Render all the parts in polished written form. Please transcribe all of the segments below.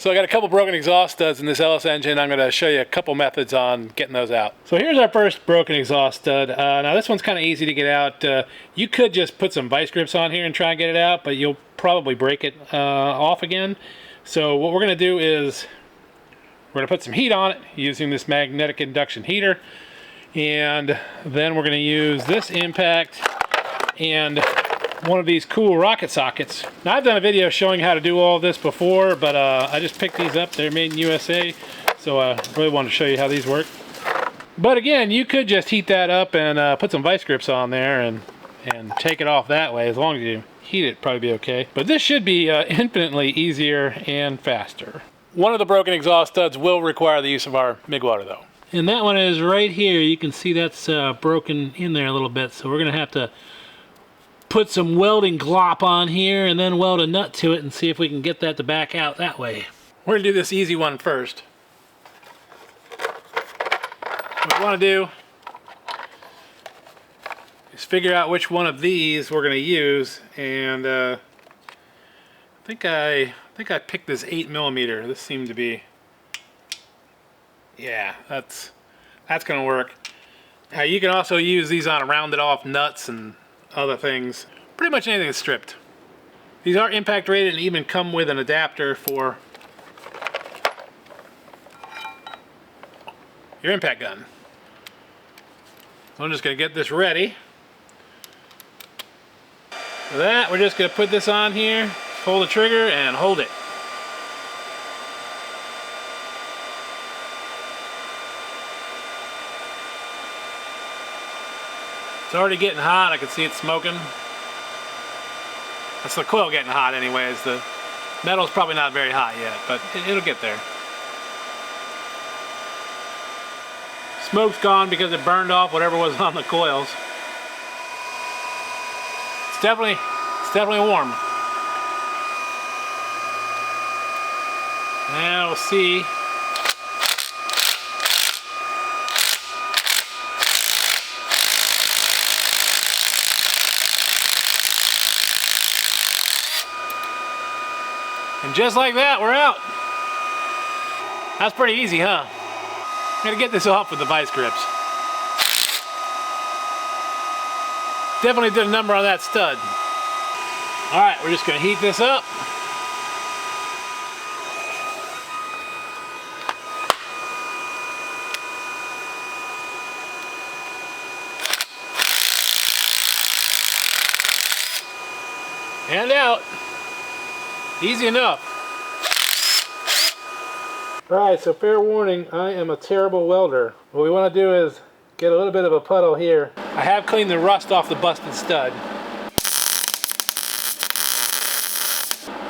So I got a couple broken exhaust studs in this LS engine. I'm going to show you a couple methods on getting those out. So here's our first broken exhaust stud. Now this one's kind of easy to get out. You could just put some vice grips on here and try and get it out, but you'll probably break it off again. So what we're going to do is we're going to put some heat on it using this magnetic induction heater. And then we're going to use this impact and one of these cool rocket sockets. Now I've done a video showing how to do all this before, but I just picked these up. They're made in USA, so I really wanted to show you how these work. But again, you could just heat that up and put some vice grips on there and take it off that way. As long as you heat it, probably be okay. But this should be infinitely easier and faster. One of the broken exhaust studs will require the use of our MIG welder though. And that one is right here. You can see that's broken in there a little bit, so we're gonna have to put some welding glop on here and then weld a nut to it and see if we can get that to back out that way. We're gonna do this easy one first. What we wanna do is figure out which one of these we're gonna use, and I think I picked this 8mm. This seemed to be, yeah, that's gonna work. Now you can also use these on rounded off nuts and other things. Pretty much anything is stripped. These are impact rated and even come with an adapter for your impact gun. So I'm just going to get this ready. For that, we're just going to put this on here, pull the trigger, and hold it. It's already getting hot. I can see it smoking. That's the coil getting hot anyways. The metal's probably not very hot yet, but it'll get there. Smoke's gone because it burned off whatever was on the coils. It's definitely warm. Now we'll see. And just like that, we're out. That's pretty easy, huh? I'm gonna get this off with the vice grips. Definitely did a number on that stud. All right, we're just gonna heat this up. And out. Easy enough. Alright, so fair warning, I am a terrible welder. What we want to do is get a little bit of a puddle here. I have cleaned the rust off the busted stud.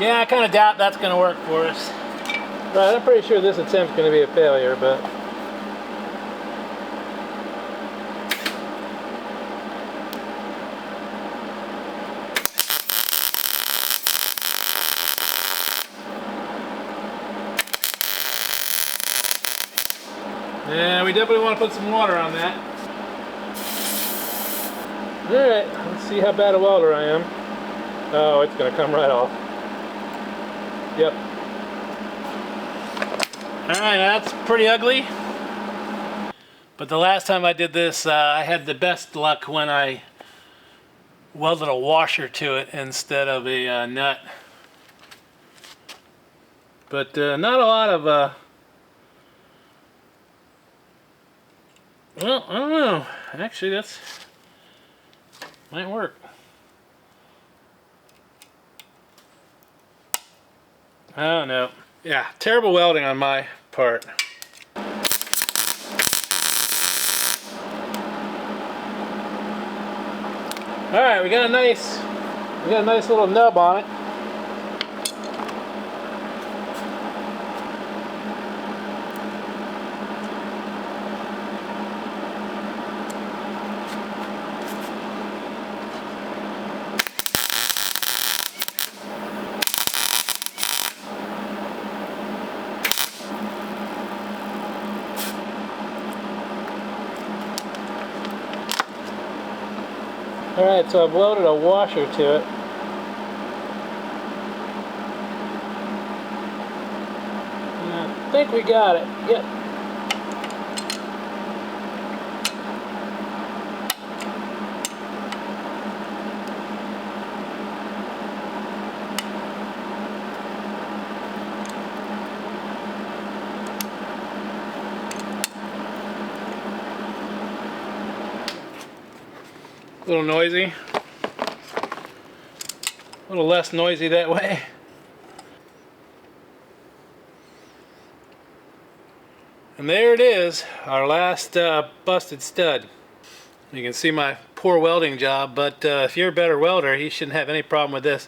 Yeah, I kind of doubt that's going to work for us. Right, I'm pretty sure this attempt's going to be a failure, but yeah, we definitely want to put some water on that. Alright, let's see how bad a welder I am. Oh, it's going to come right off. Yep. Alright, that's pretty ugly. But the last time I did this, I had the best luck when I welded a washer to it instead of a nut. But not a lot of well, I don't know. Actually, that's might work. I don't know. Yeah, terrible welding on my part. All right, we got a nice little nub on it. Alright, so I've welded a washer to it. think we got it. Yep. A little noisy. A little less noisy that way. And there it is, our last busted stud. You can see my poor welding job, but if you're a better welder, you shouldn't have any problem with this.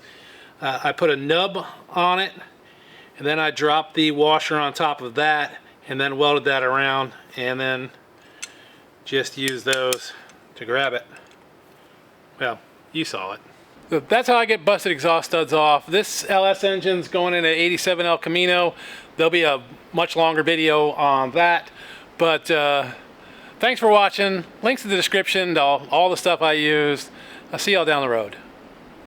I put a nub on it, and then I dropped the washer on top of that, and then welded that around, and then just used those to grab it. Well, you saw it. So that's how I get busted exhaust studs off. This LS engine's going in at 87 El Camino. There'll be a much longer video on that. But thanks for watching. Links in the description to all the stuff I used. I'll see y'all down the road.